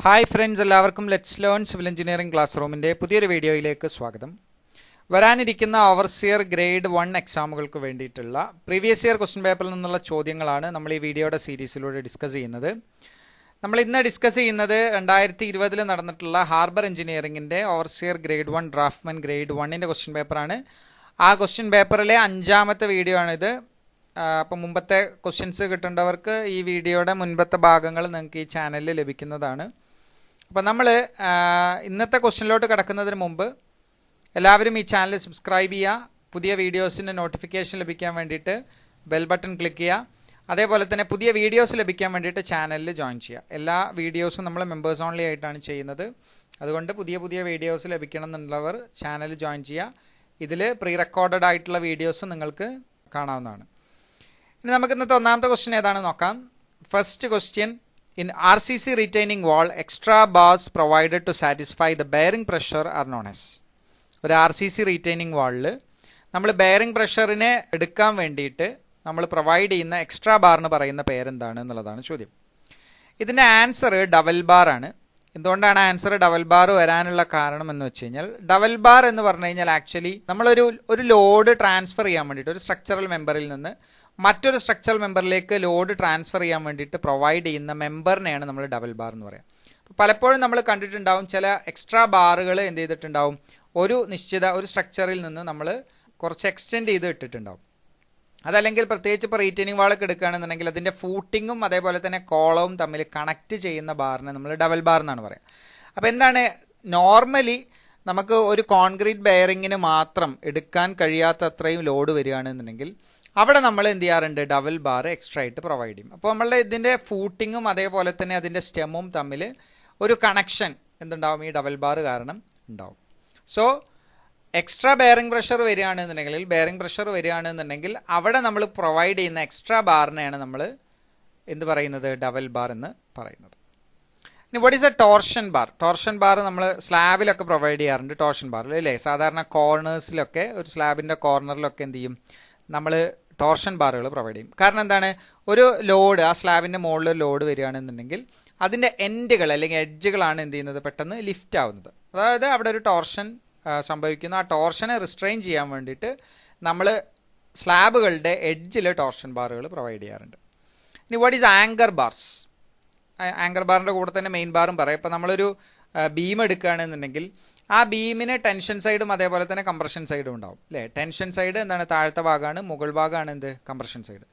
Hi friends, എല്ലാവർക്കും let's learn civil engineering class റൂമിൻ്റെ പുതിയൊരു വീഡിയോയിലേക്ക് സ്വാഗതം. വരാനിരിക്കുന്ന ഓവർസിയർ ഗ്രേഡ് 1 എക്സാമുകൾക്ക് വേണ്ടിയിട്ടുള്ള പ്രീവിയസ് ഇയർ ക്വസ്റ്റ്യൻ പേപ്പറിൽ നിന്നുള്ള ചോദ്യങ്ങളാണ് നമ്മൾ ഈ വീഡിയോയുടെ സീരീസിലൂടെ ഡിസ്കസ് ചെയ്യുന്നത്. നമ്മൾ ഇന്ന് ഡിസ്കസ് ചെയ്യുന്നത് 2020 നടന്നിട്ടുള്ള ഹാർബർ എഞ്ചിനീയറിംഗിൻ്റെ ഓവർസിയർ ഗ്രേഡ് 1 ഡ്രാഫ്റ്റ്മാൻ ഗ്രേഡ് 1ൻ്റെ ക്വസ്റ്റ്യൻ പേപ്പറാണ്. ആ ക്വസ്റ്റ്യൻ പേപ്പറിലെ 5ാമത്തെ വീഡിയോ ആണിത്. അപ്പം മുമ്പത്തെ ക്വസ്റ്റ്യൻസ് കിട്ടേണ്ടവർക്ക് ഈ വീഡിയോയുടെ മുൻപത്തെ ഭാഗങ്ങൾ നിങ്ങൾക്ക് ഈ ചാനലിൽ ലഭിക്കുന്നതാണ്. അപ്പം നമ്മൾ ഇന്നത്തെ ക്വസ്റ്റ്യനിലോട്ട് കിടക്കുന്നതിന് മുമ്പ് എല്ലാവരും ഈ ചാനൽ സബ്സ്ക്രൈബ് ചെയ്യുക. പുതിയ വീഡിയോസിൻ്റെ നോട്ടിഫിക്കേഷൻ ലഭിക്കാൻ വേണ്ടിയിട്ട് ബെൽ ബട്ടൺ ക്ലിക്ക് ചെയ്യുക. അതേപോലെ തന്നെ പുതിയ വീഡിയോസ് ലഭിക്കാൻ വേണ്ടിയിട്ട് ചാനലിൽ ജോയിൻ ചെയ്യുക. എല്ലാ വീഡിയോസും നമ്മൾ മെമ്പേഴ്സ് ഓൺലി ആയിട്ടാണ് ചെയ്യുന്നത്. അതുകൊണ്ട് പുതിയ വീഡിയോസ് ലഭിക്കണം എന്നുള്ളവർ ചാനൽ ജോയിൻ ചെയ്യുക. ഇതിൽ പ്രീ റെക്കോർഡഡ് ആയിട്ടുള്ള വീഡിയോസ് നിങ്ങൾക്ക് കാണാവുന്നതാണ്. ഇനി നമുക്ക് ഇന്നത്തെ ഒന്നാമത്തെ ക്വസ്റ്റ്യൻ ഏതാണെന്ന് നോക്കാം. First question: In RCC retaining wall, extra bars provided to satisfy the bearing pressure are known as. ഒരു RCC retaining വാളിൽ നമ്മൾ ബെയറിംഗ് പ്രഷറിനെ എടുക്കാൻ വേണ്ടിയിട്ട് നമ്മൾ പ്രൊവൈഡ് ചെയ്യുന്ന എക്സ്ട്രാ ബാറിന് പറയുന്ന പേരെന്താണ് എന്നുള്ളതാണ് ചോദ്യം. ഇതിൻ്റെ ആൻസർ ഡബൽ ബാർ ആണ്. എന്തുകൊണ്ടാണ് ആൻസർ ഡബൽ ബാർ വരാനുള്ള കാരണം എന്ന് വെച്ച് കഴിഞ്ഞാൽ, ഡബൽ ബാർ എന്ന് പറഞ്ഞു കഴിഞ്ഞാൽ ആക്ച്വലി നമ്മളൊരു ലോഡ് ട്രാൻസ്ഫർ ചെയ്യാൻ വേണ്ടിയിട്ട് ഒരു സ്ട്രക്ചറൽ മെമ്പറിൽ നിന്ന് മറ്റൊരു സ്ട്രക്ചറൽ മെമ്പറിലേക്ക് ലോഡ് ട്രാൻസ്ഫർ ചെയ്യാൻ വേണ്ടിയിട്ട് പ്രൊവൈഡ് ചെയ്യുന്ന മെമ്പറിനെയാണ് നമ്മൾ ഡബൽ ബാർ എന്ന് പറയുക. പലപ്പോഴും നമ്മൾ കണ്ടിട്ടുണ്ടാവും, ചില എക്സ്ട്രാ ബാറുകൾ എന്ത് ചെയ്തിട്ടുണ്ടാവും, ഒരു സ്ട്രക്ചറിൽ നിന്ന് നമ്മൾ കുറച്ച് എക്സ്റ്റെൻഡ് ചെയ്ത് ഇട്ടിട്ടുണ്ടാവും. അതല്ലെങ്കിൽ പ്രത്യേകിച്ച് ഇപ്പോൾ റീറ്റെയിനിങ് വാളൊക്കെ എടുക്കുകയാണെന്നുണ്ടെങ്കിൽ അതിൻ്റെ ഫൂട്ടിങ്ങും അതേപോലെ തന്നെ കോളവും തമ്മിൽ കണക്ട് ചെയ്യുന്ന ബാറിനെ നമ്മൾ ഡബൽ ബാർ എന്നാണ് പറയുക. അപ്പോൾ എന്താണ്, നോർമലി നമുക്ക് ഒരു കോൺക്രീറ്റ് ബെയറിങ്ങിന് മാത്രം എടുക്കാൻ കഴിയാത്ത അത്രയും ലോഡ് വരികയാണെന്നുണ്ടെങ്കിൽ അവിടെ നമ്മൾ എന്ത് ചെയ്യാറുണ്ട്, ഡബൽ ബാർ എക്സ്ട്രാ ആയിട്ട് പ്രൊവൈഡ് ചെയ്യും. അപ്പോൾ നമ്മളുടെ ഇതിൻ്റെ ഫൂട്ടിങ്ങും അതേപോലെ തന്നെ അതിൻ്റെ സ്റ്റെമും തമ്മിൽ ഒരു കണക്ഷൻ എന്തുണ്ടാവും, ഈ ഡബൽ ബാർ കാരണം ഉണ്ടാവും. സോ എക്സ്ട്രാ ബെയറിംഗ് പ്രഷർ വരികയാണെന്നുണ്ടെങ്കിൽ അവിടെ നമ്മൾ പ്രൊവൈഡ് ചെയ്യുന്ന എക്സ്ട്രാ ബാറിനെയാണ് നമ്മൾ എന്ത് പറയുന്നത്, ഡബൽ ബാർ എന്ന് പറയുന്നത്. ഇനി what is A torsion bar? Torsion bar നമ്മൾ സ്ലാബിലൊക്കെ പ്രൊവൈഡ് ചെയ്യാറുണ്ട്. ടോർഷൻ ബാറിൽ അല്ലേ, സാധാരണ കോർണേഴ്സിലൊക്കെ ഒരു സ്ലാബിൻ്റെ കോർണറിലൊക്കെ എന്ത് ചെയ്യും, നമ്മൾ ടോർഷൻ ബാറുകൾ പ്രൊവൈഡ് ചെയ്യും. കാരണം എന്താണ്, ഒരു ലോഡ് ആ സ്ലാബിൻ്റെ മുകളിൽ ഒരു ലോഡ് വരികയാണെന്നുണ്ടെങ്കിൽ അതിൻ്റെ എൻഡുകൾ അല്ലെങ്കിൽ എഡ്ജുകളാണ് എന്ത് ചെയ്യുന്നത്, പെട്ടെന്ന് ലിഫ്റ്റ് ആവുന്നത്. അതായത് അവിടെ ഒരു ടോർഷൻ സംഭവിക്കുന്നു. ആ ടോർഷനെ റിസ്ട്രെയിൻ ചെയ്യാൻ വേണ്ടിയിട്ട് നമ്മൾ സ്ലാബുകളുടെ എഡ്ജിൽ ടോർഷൻ ബാറുകൾ പ്രൊവൈഡ് ചെയ്യാറുണ്ട്. ഇനി what is anchor bars? Anchor ബാറിൻ്റെ കൂടെ തന്നെ മെയിൻ ബാറും പറയാം. ഇപ്പോൾ നമ്മളൊരു ബീം എടുക്കുകയാണെന്നുണ്ടെങ്കിൽ ആ ബീമിന് ടെൻഷൻ സൈഡും അതേപോലെ തന്നെ കംപ്രഷൻ സൈഡും ഉണ്ടാവും അല്ലേ. ടെൻഷൻ സൈഡ് എന്താണ്, താഴത്തെ ഭാഗമാണ്, മുകൾ ഭാഗമാണ് എന്ത്, കംപ്രഷൻ സൈഡ്.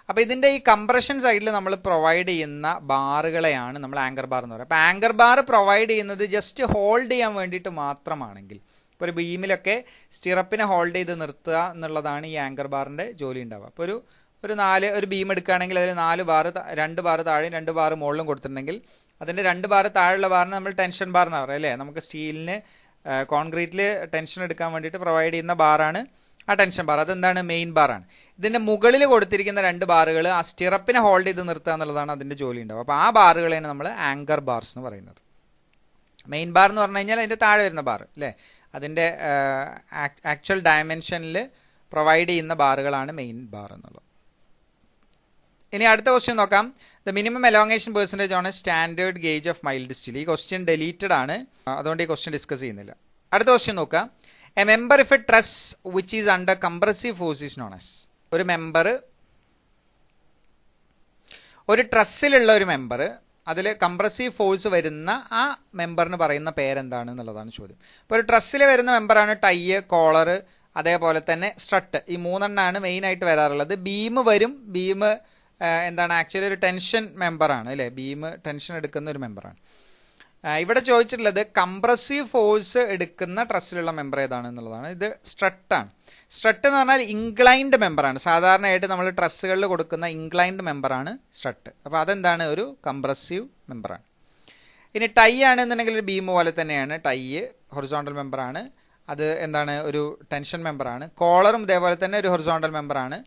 അപ്പോൾ ഇതിൻ്റെ ഈ കംപ്രഷൻ സൈഡിൽ നമ്മൾ പ്രൊവൈഡ് ചെയ്യുന്ന ബാറുകളെയാണ് നമ്മൾ ആങ്കർ ബാർ എന്ന് പറയുക. അപ്പോൾ ആങ്കർ ബാർ പ്രൊവൈഡ് ചെയ്യുന്നത് ജസ്റ്റ് ഹോൾഡ് ചെയ്യാൻ വേണ്ടിയിട്ട് മാത്രമാണെങ്കിൽ, ഇപ്പോൾ ഒരു ബീമിലൊക്കെ സ്റ്റിറപ്പിനെ ഹോൾഡ് ചെയ്ത് നിർത്തുക എന്നുള്ളതാണ് ഈ ആങ്കർ ബാറിൻ്റെ ജോലി ഉണ്ടാവുക. അപ്പോൾ ഒരു ബീം എടുക്കുകയാണെങ്കിൽ അതിൽ 2 ബാർ താഴെയും 2 ബാർ മുകളിലും കൊടുത്തിട്ടുണ്ടെങ്കിൽ അതിൻ്റെ 2 ബാർ താഴെയുള്ള ബാറിന് നമ്മൾ ടെൻഷൻ ബാർ എന്ന് പറയാം അല്ലേ. നമുക്ക് സ്റ്റീലിന് കോൺക്രീറ്റിൽ ടെൻഷൻ എടുക്കാൻ വേണ്ടിയിട്ട് പ്രൊവൈഡ് ചെയ്യുന്ന ബാറാണ് ആ ടെൻഷൻ ബാർ. അതെന്താണ്, മെയിൻ ബാറാണ്. ഇതിൻ്റെ മുകളിൽ കൊടുത്തിരിക്കുന്ന 2 ബാറുകൾ ആ സ്റ്റിറപ്പിനെ ഹോൾഡ് ചെയ്ത് നിർത്തുക എന്നുള്ളതാണ് അതിൻ്റെ ജോലി ഉണ്ടാവും. അപ്പോൾ ആ ബാറുകളെയാണ് നമ്മൾ ആങ്കർ ബാർസ് എന്ന് പറയുന്നത്. മെയിൻ ബാർ എന്ന് പറഞ്ഞു കഴിഞ്ഞാൽ അതിൻ്റെ താഴെ വരുന്ന ബാർ അല്ലേ, അതിൻ്റെ ആക്ച്വൽ ഡയമെൻഷനിൽ പ്രൊവൈഡ് ചെയ്യുന്ന ബാറുകളാണ് മെയിൻ ബാർ എന്നുള്ളത്. ഇനി അടുത്ത ക്വസ്റ്റ്യൻ നോക്കാം. The minimum elongation percentage on a standard gauge of mild steel. ഈ ക്വസ്റ്റ്യൻ ഡെലീറ്റഡ് ആണ്, അതുകൊണ്ട് ഈ ക്വസ്റ്റ്യൻ ഡിസ്കസ് ചെയ്യുന്നില്ല. അടുത്ത ക്വസ്റ്റ്യൻ നോക്കാം. A member if a truss which is under compressive force is known as. ഒരു മെമ്പർ, ഒരു ട്രസ്സിലുള്ള ഒരു മെമ്പർ, അതിൽ കംപ്രസീവ് ഫോഴ്സ് വരുന്ന ആ മെമ്പറിന് പറയുന്ന പേരെന്താണ് എന്നുള്ളതാണ് ചോദ്യം. ഇപ്പോൾ ഒരു ട്രസ്സിൽ വരുന്ന മെമ്പറാണ് ടൈ, കോളർ, അതേപോലെ തന്നെ സ്ട്രട്ട്. ഈ 3 എണ്ണമാണ് മെയിനായിട്ട് വരാറുള്ളത്. ബീം വരും. ബീം എന്താണ്, ആക്ച്വലി ഒരു ടെൻഷൻ മെമ്പറാണ് അല്ലേ, ബീം ടെൻഷൻ എടുക്കുന്ന ഒരു മെമ്പറാണ്. ഇവിടെ ചോദിച്ചിട്ടുള്ളത് കംപ്രസീവ് ഫോഴ്സ് എടുക്കുന്ന ട്രസ്സിലുള്ള മെമ്പർ ഏതാണ് എന്നുള്ളതാണ്. ഇത് സ്ട്രട്ടാണ്. സ്ട്രട്ട് എന്ന് പറഞ്ഞാൽ ഇൻക്ലൈൻഡ് മെമ്പറാണ്. സാധാരണയായിട്ട് നമ്മൾ ട്രസ്സുകളിൽ കൊടുക്കുന്ന ഇൻക്ലൈൻഡ് മെമ്പറാണ് സ്ട്രട്ട്. അപ്പോൾ അതെന്താണ്, ഒരു കംപ്രസീവ് മെമ്പറാണ്. ഇനി ടൈ ആണെന്നുണ്ടെങ്കിൽ ഒരു ബീം പോലെ തന്നെയാണ്. ടൈ ഹൊറിസോണ്ടൽ മെമ്പറാണ്. അത് എന്താണ്, ഒരു ടെൻഷൻ മെമ്പറാണ്. കോളറും ഇതേപോലെ തന്നെ ഒരു ഹൊറിസോണ്ടൽ മെമ്പറാണ്.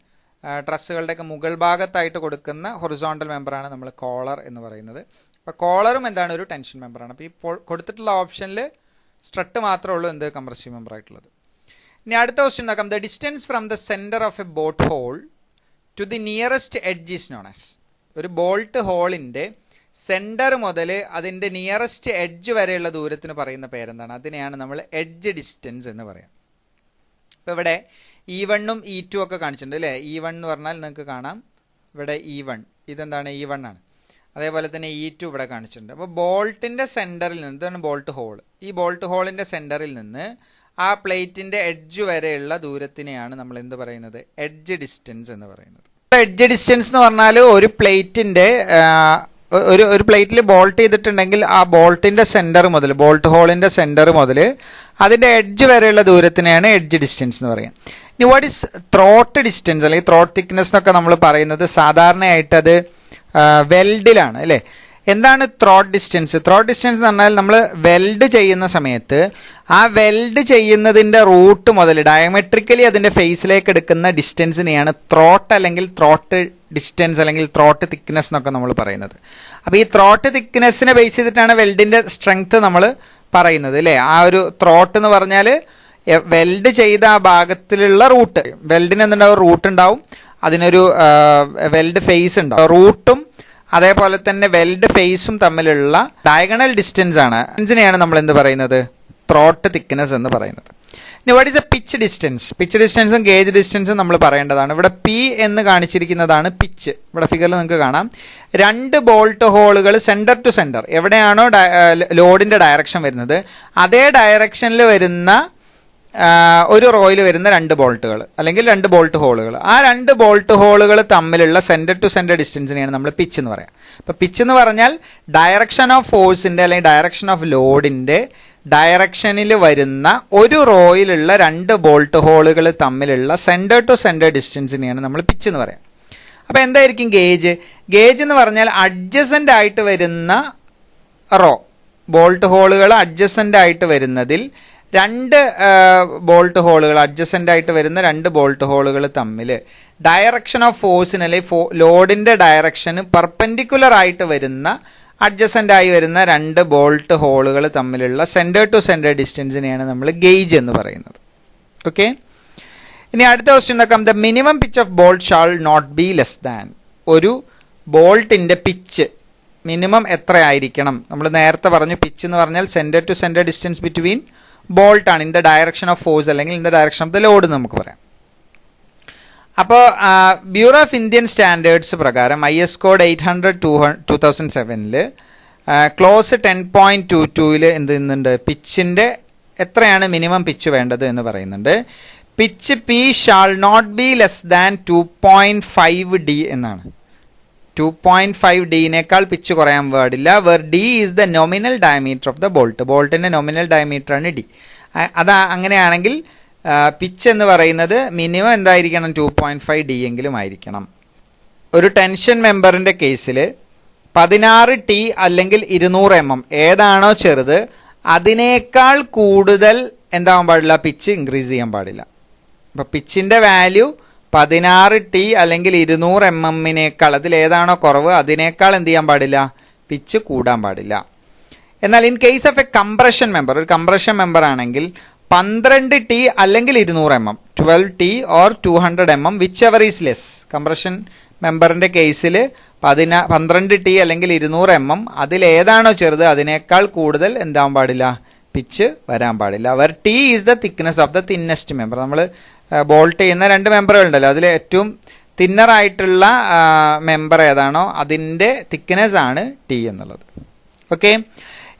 ട്രസ്സുകളുടെയൊക്കെ മുകൾ ഭാഗത്തായിട്ട് കൊടുക്കുന്ന ഹൊറിസോണ്ടൽ മെമ്പറാണ് നമ്മൾ കോളർ എന്ന് പറയുന്നത്. അപ്പോൾ കോളറും എന്താണ്, ഒരു ടെൻഷൻ മെമ്പറാണ്. അപ്പോൾ ഈ കൊടുത്തിട്ടുള്ള ഓപ്ഷനിൽ സ്ട്രട്ട് മാത്രമേ ഉള്ളൂ എന്ത്, കംപ്രസീവ് മെമ്പർ ആയിട്ടുള്ളത്. ഇനി അടുത്ത ക്വസ്റ്റ്യൻ നോക്കാം. The distance from the centre of a bolt hole to the nearest edge is known as. ഒരു ബോൾട്ട് ഹോളിൻ്റെ സെൻറ്റർ മുതൽ അതിൻ്റെ നിയറസ്റ്റ് എഡ്ജ് വരെയുള്ള ദൂരത്തിന് പറയുന്ന പേരെന്താണ്? അതിനെയാണ് നമ്മൾ എഡ്ജ് ഡിസ്റ്റൻസ് എന്ന് പറയാം. ഇപ്പോൾ ഇവിടെ E1ഉം E2 ഒക്കെ കാണിച്ചിട്ടുണ്ട് അല്ലേ? E1 എന്ന് പറഞ്ഞാൽ നിങ്ങൾക്ക് കാണാം ഇവിടെ E1, ഇതെന്താണ് E1 ആണ്. അതേപോലെ തന്നെ E2 ഇവിടെ കാണിച്ചിട്ടുണ്ട്. അപ്പോൾ ബോൾട്ടിൻ്റെ സെൻറ്ററിൽ നിന്ന്, ഇതാണ് ബോൾട്ട് ഹോൾ, ഈ ബോൾട്ട് ഹോളിൻ്റെ സെൻറ്ററിൽ നിന്ന് ആ പ്ലേറ്റിൻ്റെ എഡ്ജ് വരെയുള്ള ദൂരത്തിനെയാണ് നമ്മൾ എന്ത് പറയുന്നത്? എഡ്ജ് ഡിസ്റ്റൻസ് എന്ന് പറയുന്നത്. എഡ്ജ് ഡിസ്റ്റൻസ് എന്ന് പറഞ്ഞാൽ ഒരു പ്ലേറ്റിൻ്റെ ഒരു പ്ലേറ്റിൽ ബോൾട്ട് ചെയ്തിട്ടുണ്ടെങ്കിൽ ആ ബോൾട്ടിൻ്റെ സെൻറ്റർ മുതൽ, ബോൾട്ട് ഹോളിൻ്റെ സെൻറ്റർ മുതൽ അതിൻ്റെ എഡ്ജ് വരെയുള്ള ദൂരത്തിനെയാണ് എഡ്ജ് ഡിസ്റ്റൻസ് എന്ന് പറയാം. ഇനി വാട്ട് ഈസ് ത്രോട്ട് ഡിസ്റ്റൻസ് അല്ലെങ്കിൽ ത്രോട്ട് തിക്നെസ് എന്നൊക്കെ നമ്മൾ പറയുന്നത് സാധാരണയായിട്ട് അത് വെൽഡിലാണ് അല്ലേ? എന്താണ് ത്രോട്ട് ഡിസ്റ്റൻസ്? ത്രോട്ട് ഡിസ്റ്റൻസ് എന്ന് പറഞ്ഞാൽ നമ്മൾ വെൽഡ് ചെയ്യുന്ന സമയത്ത് ആ വെൽഡ് ചെയ്യുന്നതിൻ്റെ റൂട്ട് മുതൽ ഡയമെട്രിക്കലി അതിൻ്റെ ഫേസിലേക്ക് എടുക്കുന്ന ഡിസ്റ്റൻസിനെയാണ് ത്രോട്ട് അല്ലെങ്കിൽ ത്രോട്ട് ഡിസ്റ്റൻസ് അല്ലെങ്കിൽ ത്രോട്ട് തിക്നെസ് എന്നൊക്കെ നമ്മൾ പറയുന്നത്. അപ്പോൾ ഈ ത്രോട്ട് തിക്നെസ്സിനെ ബേസ് ചെയ്തിട്ടാണ് വെൽഡിൻ്റെ സ്ട്രെങ്ത് നമ്മൾ പറയുന്നത് അല്ലേ? ആ ഒരു ത്രോട്ട് എന്ന് പറഞ്ഞാൽ വെൽഡ് ചെയ്ത ആ ഭാഗത്തിലുള്ള റൂട്ട്, വെൽഡിന് എന്തുണ്ടാവും? റൂട്ട് ഉണ്ടാവും, അതിനൊരു വെൽഡ് ഫേസ് ഉണ്ടാവും. റൂട്ടും അതേപോലെ തന്നെ വെൽഡ് ഫേസും തമ്മിലുള്ള ഡയഗണൽ ഡിസ്റ്റൻസ് ആണ്, ഇതിനെയാണ് നമ്മൾ എന്ത് പറയുന്നത്? ത്രോട്ട് തിക്നെസ് എന്ന് പറയുന്നത്. ഇനി what is a pitch distance? Pitch ഡിസ്റ്റൻസും ഗേജ് ഡിസ്റ്റൻസും നമ്മൾ പറയേണ്ടതാണ്. ഇവിടെ പി എന്ന് കാണിച്ചിരിക്കുന്നതാണ് പിച്ച്. ഇവിടെ ഫിഗറിൽ നിങ്ങൾക്ക് കാണാം 2 ബോൾട്ട് ഹോളുകൾ സെൻറ്റർ ടു സെൻറ്റർ, എവിടെയാണോ ലോഡിൻ്റെ ഡയറക്ഷൻ വരുന്നത് അതേ ഡയറക്ഷനിൽ വരുന്ന ഒരു റോയിൽ വരുന്ന 2 ബോൾട്ടുകൾ അല്ലെങ്കിൽ 2 ബോൾട്ട് ഹോളുകൾ. ആ 2 ബോൾട്ട് ഹോളുകൾ തമ്മിലുള്ള സെൻറ്റർ ടു സെൻറ്റർ ഡിസ്റ്റൻസിനെയാണ് നമ്മൾ പിച്ച് എന്ന് പറയാം. അപ്പോൾ പിച്ച് എന്ന് പറഞ്ഞാൽ ഡയറക്ഷൻ ഓഫ് ഫോഴ്സിൻ്റെ അല്ലെങ്കിൽ ഡയറക്ഷൻ ഓഫ് ലോഡിൻ്റെ ഡയറക്ഷനിൽ വരുന്ന ഒരു റോയിലുള്ള 2 ബോൾട്ട് ഹോളുകൾ തമ്മിലുള്ള സെൻറ്റർ ടു സെൻറ്റർ ഡിസ്റ്റൻസിനെയാണ് നമ്മൾ പിച്ച് എന്ന് പറയാം. അപ്പോൾ എന്തായിരിക്കും ഗേജ്? ഗേജ് എന്ന് പറഞ്ഞാൽ അഡ്ജസൻ്റ് ആയിട്ട് വരുന്ന റോ, ബോൾട്ട് ഹോളുകൾ അഡ്ജസൻ്റ് ആയിട്ട് വരുന്നതിൽ 2 ബോൾട്ട് ഹോളുകൾ, അഡ്ജസൻ്റ് ആയിട്ട് വരുന്ന 2 ബോൾട്ട് ഹോളുകൾ തമ്മിൽ ഡയറക്ഷൻ ഓഫ് ഫോഴ്സിന് അല്ലെങ്കിൽ ലോഡിൻ്റെ ഡയറക്ഷന് പെർപെൻഡിക്കുലർ ആയിട്ട് വരുന്ന അഡ്ജസൻ്റ് ആയി വരുന്ന 2 ബോൾട്ട് ഹോളുകൾ തമ്മിലുള്ള സെൻറ്റർ ടു സെൻറ്റർ ഡിസ്റ്റൻസിനെയാണ് നമ്മൾ ഗേജ് എന്ന് പറയുന്നത്. ഓക്കെ, ഇനി അടുത്ത ക്വസ്റ്റ്യൻ നോക്കാം. The minimum pitch of bolt shall not be less than. ഒരു ബോൾട്ടിൻ്റെ പിച്ച് മിനിമം എത്ര ആയിരിക്കണം? നമ്മൾ നേരത്തെ പറഞ്ഞു പിച്ച് എന്ന് പറഞ്ഞാൽ centre to centre distance between bolt ആണ്, in the direction of force അല്ലെങ്കിൽ in the direction of the load എന്ന് നമുക്ക് പറയാം. അപ്പോൾ ബ്യൂറോ ഓഫ് ഇന്ത്യൻ സ്റ്റാൻഡേർഡ്സ് പ്രകാരം IS കോഡ് 800/2007 ക്ലോസ് 10.22 എന്ത് ചെയ്യുന്നുണ്ട്? പിച്ചിൻ്റെ എത്രയാണ് മിനിമം പിച്ച് വേണ്ടത് എന്ന് പറയുന്നുണ്ട്. Pitch P shall not be less than 2.5D എന്നാണ്. 2.5 ഡിനേക്കാൾ പിച്ച് കുറയാൻ പാടില്ല. Where D is the nominal diameter of the bolt. ബോൾട്ടിൻ്റെ നോമിനൽ ഡയമീറ്റർ ആണ് ഡി. അത് അങ്ങനെയാണെങ്കിൽ പിച്ച് എന്ന് പറയുന്നത് മിനിമം എന്തായിരിക്കണം? 2.5D എങ്കിലും ആയിരിക്കണം. ഒരു ടെൻഷൻ മെമ്പറിൻ്റെ കേസിൽ 16T അല്ലെങ്കിൽ 200 mm ഏതാണോ ചെറുത് അതിനേക്കാൾ കൂടുതൽ എന്താവാൻ പാടില്ല? പിച്ച് ഇൻക്രീസ് ചെയ്യാൻ പാടില്ല. അപ്പോൾ പിച്ചിൻ്റെ വാല്യൂ 16T അല്ലെങ്കിൽ 200 mm അതിലേതാണോ കുറവ് അതിനേക്കാൾ എന്ത് ചെയ്യാൻ പാടില്ല? പിച്ച് കൂടാൻ പാടില്ല. എന്നാൽ in case of a compression member, ഒരു കംപ്രഷൻ മെമ്പർ ആണെങ്കിൽ 12T അല്ലെങ്കിൽ 200 mm, 12T or 200 mm whichever is less. Compression മെമ്പറിൻ്റെ കേസിൽ 12T അല്ലെങ്കിൽ 200 mm അതിലേതാണോ ചെറുത് അതിനേക്കാൾ കൂടുതൽ എന്താവാൻ പാടില്ല? പിച്ച് വരാൻ പാടില്ല. അവർ T is the thickness of the thinnest member. നമ്മൾ ബോൾട്ട് ചെയ്യുന്ന 2 മെമ്പറുകൾ ഉണ്ടല്ലോ, അതിൽ ഏറ്റവും തിന്നറായിട്ടുള്ള മെമ്പർ ഏതാണോ അതിൻ്റെ തിക്നെസ് ആണ് T എന്നുള്ളത്. ഓക്കെ,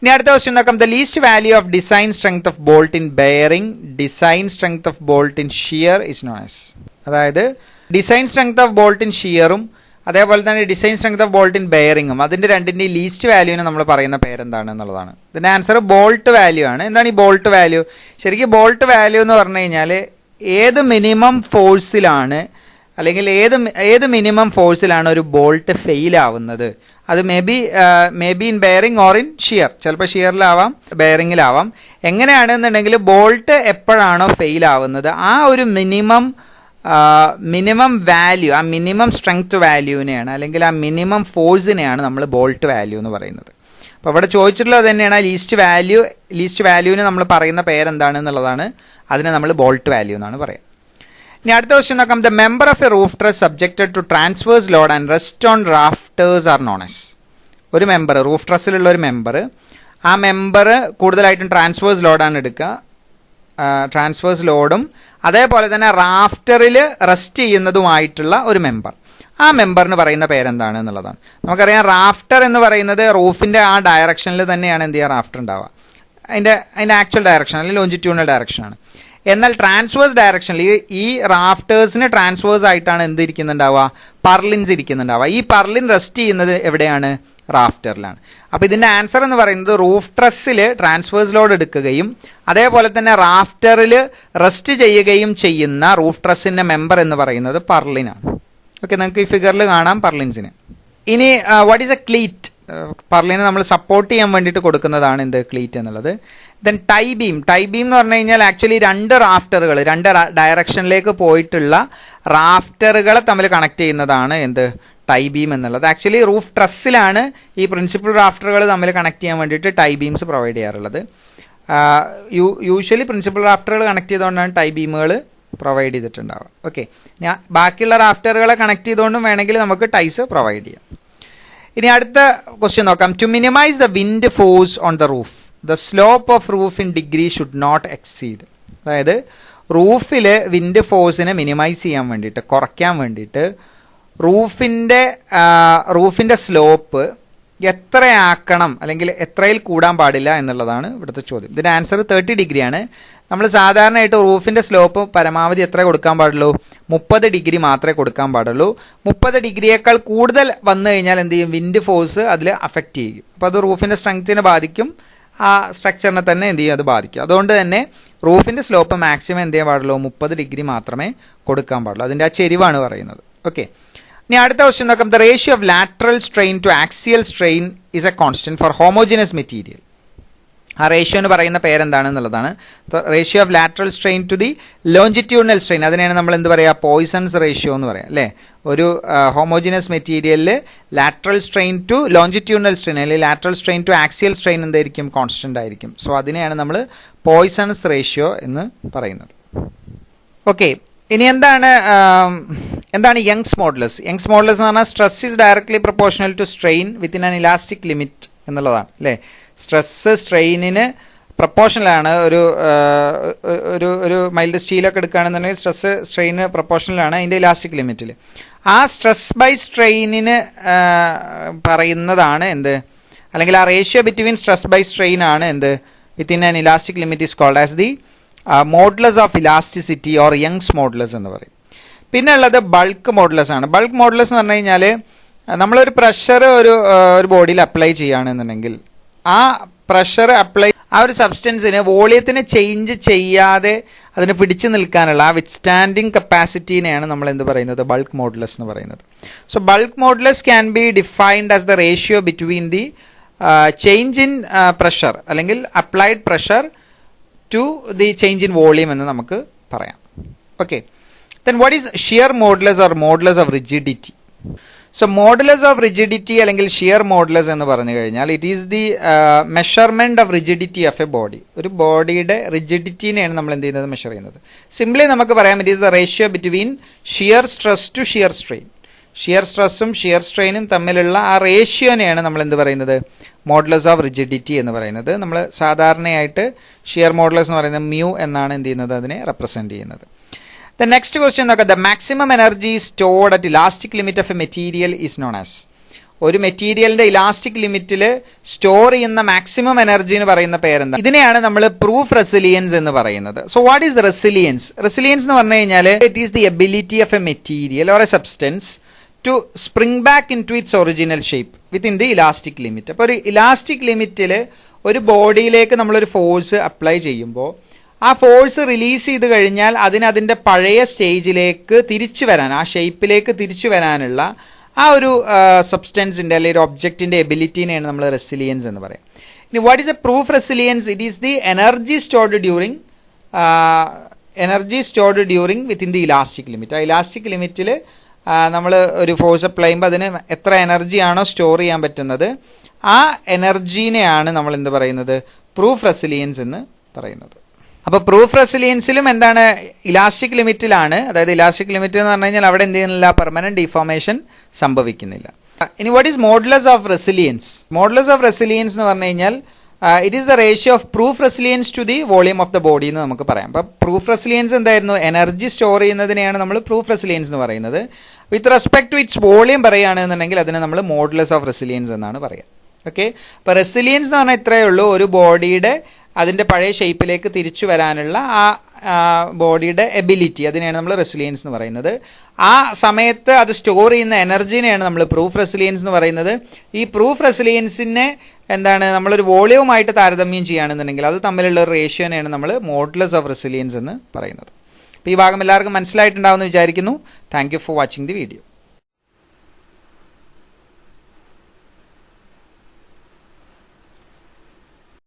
ഇനി അടുത്ത ക്വസ്റ്റ്യൻ നോക്കാം. The least value of design strength of bolt in bearing, design strength of bolt in shear is known as. അതായത് design strength of bolt in ഷിയറും അതേപോലെ തന്നെ design strength of bolt in ബെയറിംഗും അതിൻ്റെ രണ്ടിൻ്റെയും ലീസ്റ്റ് വാല്യൂവിന് നമ്മൾ പറയുന്ന പേരെന്താണ് എന്നുള്ളതാണ്. ഇതിൻ്റെ ആൻസർ ബോൾട്ട് വാല്യൂ ആണ്. എന്താണ് ഈ ബോൾട്ട് വാല്യൂ? ശരിക്കും ബോൾട്ട് വാല്യൂ എന്ന് പറഞ്ഞു കഴിഞ്ഞാൽ ഏത് മിനിമം ഫോഴ്സിലാണ് അല്ലെങ്കിൽ ഏത് മിനിമം ഫോഴ്സിലാണ് ഒരു ബോൾട്ട് ഫെയിൽ ആവുന്നത്. അത് may be in bearing or in shear. ചിലപ്പോൾ ഷിയറിലാവാം, ബെയറിങ്ങിലാവാം. എങ്ങനെയാണെന്നുണ്ടെങ്കിൽ ബോൾട്ട് എപ്പോഴാണോ ഫെയിൽ ആവുന്നത് ആ ഒരു മിനിമം വാല്യൂ, ആ മിനിമം സ്ട്രെങ്ത് വാല്യൂവിനെയാണ് അല്ലെങ്കിൽ ആ മിനിമം ഫോഴ്സിനെയാണ് നമ്മൾ ബോൾട്ട് വാല്യൂ എന്ന് പറയുന്നത്. അപ്പോൾ ഇവിടെ ചോദിച്ചിട്ടുള്ളത് തന്നെയാണ് ലീസ്റ്റ് വാല്യൂവിന് നമ്മൾ പറയുന്ന പേരെന്താണ് എന്നുള്ളതാണ്. അതിനെ നമ്മൾ ബോൾട്ട് വാല്യൂ എന്നാണ് പറയുക. ഇനി അടുത്ത ക്വസ്റ്റ്യൻ നോക്കാം. The member of a roof truss subjected to transverse load and rest on rafters are known as. ഒരു മെമ്പർ, റൂഫ് ട്രസ്സിലുള്ള ഒരു മെമ്പർ, ആ മെമ്പർ കൂടുതലായിട്ടും ട്രാൻസ്വേഴ്സ് ലോഡാണ് എടുക്കുക, ട്രാൻസ്വേഴ്സ് ലോഡും അതേപോലെ തന്നെ റാഫ്റ്ററിൽ റെസ്റ്റ് ചെയ്യുന്നതുമായിട്ടുള്ള ഒരു മെമ്പർ. ആ മെമ്പറിന് പറയുന്ന പേരെന്താണ് എന്നുള്ളതാണ്. നമുക്കറിയാം റാഫ്റ്റർ എന്ന് പറയുന്നത് റൂഫിൻ്റെ ആ ഡയറക്ഷനിൽ തന്നെയാണ് എന്ത് ചെയ്യുക, റാഫ്റ്റർ ഉണ്ടാവുക, അതിൻ്റെ ആക്ച്വൽ ഡയറക്ഷൻ അല്ലെങ്കിൽ ലോഞ്ചിറ്റ്യൂണൽ ഡയറക്ഷനാണ്. എന്നാൽ ട്രാൻസ്വേഴ്സ് ഡയറക്ഷനിൽ ഈ റാഫ്റ്റേഴ്സിന് ട്രാൻസ്വേഴ്സ് ആയിട്ടാണ് എന്ത് ഇരിക്കുന്നുണ്ടാവുക, പർലിൻസ് ഇരിക്കുന്നുണ്ടാവുക. ഈ പർലിൻ റെസ്റ്റ് ചെയ്യുന്നത് എവിടെയാണ്, റാഫ്റ്ററിലാണ്. അപ്പോൾ ഇതിൻ്റെ ആൻസർ എന്ന് പറയുന്നത് റൂഫ് ട്രസ്സിൽ ട്രാൻസ്വേഴ്സ് ലോഡ് എടുക്കുകയും അതേപോലെ തന്നെ റാഫ്റ്ററിൽ റെസ്റ്റ് ചെയ്യുകയും ചെയ്യുന്ന റൂഫ് ട്രസ്സിൻ്റെ മെമ്പർ എന്ന് പറയുന്നത് പർലിനാണ്. ഓക്കെ, നമുക്ക് ഈ ഫിഗറിൽ കാണാം പർലിൻസിന്. ഇനി വാട്ട് ഈസ് എ ക്ലീറ്റ്? പർലിനെ നമ്മൾ സപ്പോർട്ട് ചെയ്യാൻ വേണ്ടിയിട്ട് കൊടുക്കുന്നതാണ് എന്ത്, ക്ലീറ്റ് എന്നുള്ളത്. Then tie beam. Tie beam എന്ന് പറഞ്ഞു കഴിഞ്ഞാൽ ആക്ച്വലി രണ്ട് റാഫ്റ്ററുകൾ, രണ്ട് ഡയറക്ഷനിലേക്ക് പോയിട്ടുള്ള റാഫ്റ്ററുകളെ തമ്മിൽ കണക്ട് ചെയ്യുന്നതാണ് എന്ത്, ടൈ ബീം എന്നുള്ളത്. ആക്ച്വലി റൂഫ് ട്രസ്സിലാണ് ഈ പ്രിൻസിപ്പൽ റാഫ്റ്ററുകൾ തമ്മിൽ കണക്ട് ചെയ്യാൻ വേണ്ടിയിട്ട് ടൈ ബീംസ് പ്രൊവൈഡ് ചെയ്യാറുള്ളത്. യൂഷ്വലി പ്രിൻസിപ്പൽ റാഫ്റ്ററുകൾ കണക്ട് ചെയ്തുകൊണ്ടാണ് ടൈ ബീമുകൾ പ്രൊവൈഡ് ചെയ്തിട്ടുണ്ടാവുക. ഓക്കെ, ഞാൻ ബാക്കിയുള്ള റാഫ്റ്ററുകളെ കണക്ട് ചെയ്തുകൊണ്ടും വേണമെങ്കിൽ നമുക്ക് ടൈസ് പ്രൊവൈഡ് ചെയ്യാം. ഇനി അടുത്ത ക്വസ്റ്റ്യൻ നോക്കാം. To minimise the wind force on the roof the slope of roof in degree should not exceed. അതായത് റൂഫിൽ വിൻഡ് ഫോഴ്സിനെ മിനിമൈസ് ചെയ്യാൻ വേണ്ടിയിട്ട്, കുറയ്ക്കാൻ വേണ്ടിയിട്ട് റൂഫിൻ്റെ സ്ലോപ്പ് എത്രയാക്കണം അല്ലെങ്കിൽ എത്രയിൽ കൂടാൻ പാടില്ല എന്നുള്ളതാണ് ഇവിടുത്തെ ചോദ്യം. ഇതിൻ്റെ ആൻസർ 30 ഡിഗ്രിയാണ്. നമ്മൾ സാധാരണയായിട്ട് റൂഫിൻ്റെ സ്ലോപ്പ് പരമാവധി എത്ര കൊടുക്കാൻ പാടുള്ളൂ, 30 ഡിഗ്രി മാത്രമേ കൊടുക്കാൻ പാടുള്ളൂ. 30 ഡിഗ്രിയേക്കാൾ കൂടുതൽ വന്നു കഴിഞ്ഞാൽ എന്ത് ചെയ്യും, വിൻഡ് ഫോഴ്സ് അതിൽ അഫക്റ്റ് ചെയ്യും. അപ്പോൾ അത് റൂഫിൻ്റെ സ്ട്രെങ്ത്തിനെ ബാധിക്കും, ആ സ്ട്രക്ചറിനെ തന്നെ എന്ത് ചെയ്യും, അത് ബാധിക്കും. അതുകൊണ്ട് തന്നെ റൂഫിൻ്റെ സ്ലോപ്പ് മാക്സിമം എന്ത് ചെയ്യാൻ പാടുള്ളൂ, 30 ഡിഗ്രി മാത്രമേ കൊടുക്കാൻ പാടുള്ളൂ. അതിൻ്റെ ആ ചെരിവാണ് പറയുന്നത്. ഓക്കെ, ഇനി അടുത്ത ക്വസ്റ്റ്യൻ നോക്കാം. The ratio of lateral strain to axial strain is a constant for homogeneous material. ആ റേഷ്യോ എന്ന് പറയുന്ന പേരെന്താണെന്നുള്ളതാണ്. Ratio of lateral strain to the longitudinal strain, അതിനെയാണ് നമ്മൾ എന്ത് പറയുക, പോയ്സൺസ് റേഷ്യോ എന്ന് പറയാം അല്ലേ. ഒരു ഹോമോജിനസ് മെറ്റീരിയലിൽ lateral strain to longitudinal strain അല്ലെങ്കിൽ lateral strain to axial strain എന്തായിരിക്കും, കോൺസ്റ്റന്റ് ആയിരിക്കും. സോ അതിനെയാണ് നമ്മൾ പോയ്സൺസ് റേഷ്യോ എന്ന് പറയുന്നത്. ഓക്കെ, ഇനി എന്താണ് യങ്സ് മോഡുലസ്? യങ്സ് മോഡുലസ് എന്ന് പറഞ്ഞാൽ stress is directly proportional to strain within an elastic limit എന്നുള്ളതാണ് അല്ലേ. സ്ട്രെസ് സ്ട്രെയിനിന് പ്രൊപ്പോർഷണലാണ്. ഒരു മൈൽഡ് സ്റ്റീലൊക്കെ എടുക്കുകയാണെന്നുണ്ടെങ്കിൽ സ്ട്രെസ് സ്ട്രെയിന് പ്രൊപ്പോർഷണലാണ് അതിൻ്റെ ഇലാസ്റ്റിക് ലിമിറ്റിൽ. ആ സ്ട്രെസ് ബൈ സ്ട്രെയിനിന് പറയുന്നതാണ് എന്ത്, അല്ലെങ്കിൽ ആ ratio between stress by strain ആണ് എന്ത്, within an elastic limit is called as the modulus of elasticity or Young's modulus എന്ന് പറയും. പിന്നെ ഉള്ളത് ബൾക്ക് മോഡുലസ് ആണ്. ബൾക്ക് മോഡുലസ് എന്ന് പറഞ്ഞു കഴിഞ്ഞാൽ നമ്മളൊരു പ്രഷർ ഒരു ബോഡിയിൽ അപ്ലൈ ചെയ്യുകയാണെന്നുണ്ടെങ്കിൽ ആ പ്രഷർ അപ്ലൈ ആ ഒരു സബ്സ്റ്റൻസിന് വോളിയത്തിന് ചേഞ്ച് ചെയ്യാതെ അതിന് പിടിച്ചു നിൽക്കാനുള്ള ആ വിത്ത്സ്റ്റാൻഡിങ് കപ്പാസിറ്റീനെയാണ് നമ്മൾ എന്ത് പറയുന്നത്, ബൾക്ക് മോഡുലസ് എന്ന് പറയുന്നത്. So bulk modulus can be defined as the ratio between the change in pressure അല്ലെങ്കിൽ applied pressure to the change in volume എന്ന് നമുക്ക് പറയാം. Okay, then what is shear modulus or modulus of rigidity? So modulus of rigidity അല്ലെങ്കിൽ shear modulus എന്ന് പറഞ്ഞു കഴിഞ്ഞാൽ it is the measurement of rigidity of A body. ഒരു ബോഡിയുടെ റിജിഡിറ്റിനെയാണ് നമ്മൾ എന്ത് ചെയ്യുന്നത്, മെഷർ ചെയ്യുന്നത്. സിംപ്ലി നമുക്ക് പറയാം it is the ratio between shear stress to shear strain. Shear സ്ട്രെസ്സും ഷിയർ സ്ട്രെയിനും തമ്മിലുള്ള ആ റേഷ്യോനെയാണ് നമ്മൾ എന്ത് പറയുന്നത്, മോഡുലസ് ഓഫ് റിജിഡിറ്റി എന്ന് പറയുന്നത്. നമ്മൾ സാധാരണയായിട്ട് ഷിയർ മോഡുലസ് എന്ന് പറയുന്നത് മ്യൂ എന്നാണ് എന്ത് ചെയ്യുന്നത്, അതിനെ റെപ്രസെന്റ് ചെയ്യുന്നത്. The next question നോക്കാം. The maximum energy stored at elastic limit of a material is known as. ഒരു മെറ്റീരിയലിന്റെ ഇലാസ്റ്റിക് ലിമിറ്റിൽ സ്റ്റോർ ചെയ്യുന്ന മാക്സിമം എനർജി എന്ന് പറയുന്ന പേരെന്താ? ഇതിനെയാണ് നമ്മൾ പ്രൂഫ് റെസിലിയൻസ് എന്ന് പറയുന്നത്. So what is resilience? Resilience എന്ന് പറഞ്ഞു കഴിഞ്ഞാൽ it is the ability of a material or a substance to spring back in to its original shape within the elastic limit. അപ്പോൾ ഒരു ഇലാസ്റ്റിക് ലിമിറ്റിൽ ഒരു ബോഡിയിലേക്ക് നമ്മളൊരു ഫോഴ്സ് അപ്ലൈ ചെയ്യുമ്പോൾ ആ ഫോഴ്സ് റിലീസ് ചെയ്ത് കഴിഞ്ഞാൽ അതിൻ്റെ പഴയ സ്റ്റേജിലേക്ക് തിരിച്ചു വരാൻ, ആ ഷേപ്പിലേക്ക് തിരിച്ചു വരാനുള്ള ആ ഒരു സബ്സ്റ്റൻസിൻ്റെ അല്ലെങ്കിൽ ഒരു ഒബ്ജക്റ്റിൻ്റെ എബിലിറ്റിനെയാണ് നമ്മൾ റെസിലിയൻസ് എന്ന് പറയാം. ഇനി what is A proof resilience? It is the energy stored during within the elastic limit. ആ ഇലാസ്റ്റിക് ലിമിറ്റിൽ നമ്മൾ ഒരു ഫോഴ്സ് അപ്ലൈ ചെയ്യുമ്പോൾ അതിന് എത്ര എനർജിയാണോ സ്റ്റോർ ചെയ്യാൻ പറ്റുന്നത് ആ എനർജീനെയാണ് നമ്മൾ എന്ത് പറയുന്നത്, പ്രൂഫ് റെസിലിയൻസ് എന്ന് പറയുന്നത്. അപ്പോൾ പ്രൂഫ് റെസിലിയൻസിലും എന്താണ്, ഇലാസ്റ്റിക് ലിമിറ്റിലാണ്. അതായത് ഇലാസ്റ്റിക് ലിമിറ്റ് എന്ന് പറഞ്ഞു കഴിഞ്ഞാൽ അവിടെ എന്ത് ചെയ്യുന്നില്ല, പെർമനന്റ് ഡിഫോർമേഷൻ സംഭവിക്കുന്നില്ല. ഇനി what is modulus of resilience? Modulus of resilience എന്ന് പറഞ്ഞു കഴിഞ്ഞാൽ it is the ratio of proof resilience to the volume of the body എന്ന് നമുക്ക് പറയാം. അപ്പോൾ പ്രൂഫ് റെസിലിയൻസ് എന്തായിരുന്നു? എനർജി സ്റ്റോർ ചെയ്യുന്നതിനെയാണ് നമ്മൾ പ്രൂഫ് റെസിലിയൻസ് എന്ന് പറയുന്നത്. With respect to its volume പറയുകയാണെന്നുണ്ടെങ്കിൽ അതിനെ നമ്മൾ മോഡുലസ് ഓഫ് റെസിലിയൻസ് എന്നാണ് പറയുക. ഓക്കെ, അപ്പോൾ റെസിലിയൻസ് എന്ന് പറഞ്ഞാൽ ഇത്രയേ ഉള്ളൂ, ഒരു ബോഡിയുടെ അതിൻ്റെ പഴയ ഷേപ്പിലേക്ക് തിരിച്ചു വരാനുള്ള ആ ബോഡിയുടെ എബിലിറ്റി, അതിനെയാണ് നമ്മൾ റെസിലിയൻസ് എന്ന് പറയുന്നത്. ആ സമയത്ത് അത് സ്റ്റോർ ചെയ്യുന്ന എനർജിനെയാണ് നമ്മൾ പ്രൂഫ് റെസിലിയൻസ് എന്ന് പറയുന്നത്. ഈ പ്രൂഫ് റെസിലിയൻസിനെ എന്താണ് നമ്മളൊരു വോളിയവുമായിട്ട് താരതമ്യം ചെയ്യുകയാണെന്നുണ്ടെങ്കിൽ അത് തമ്മിലുള്ള ഒരു റേഷ്യോനെയാണ് നമ്മൾ മോഡുലസ് ഓഫ് റെസിലിയൻസ് എന്ന് പറയുന്നത്. അപ്പോൾ ഈ ഭാഗം എല്ലാവർക്കും മനസ്സിലായിട്ടുണ്ടാവുമെന്ന് വിചാരിക്കുന്നു. Thank you for watching the video.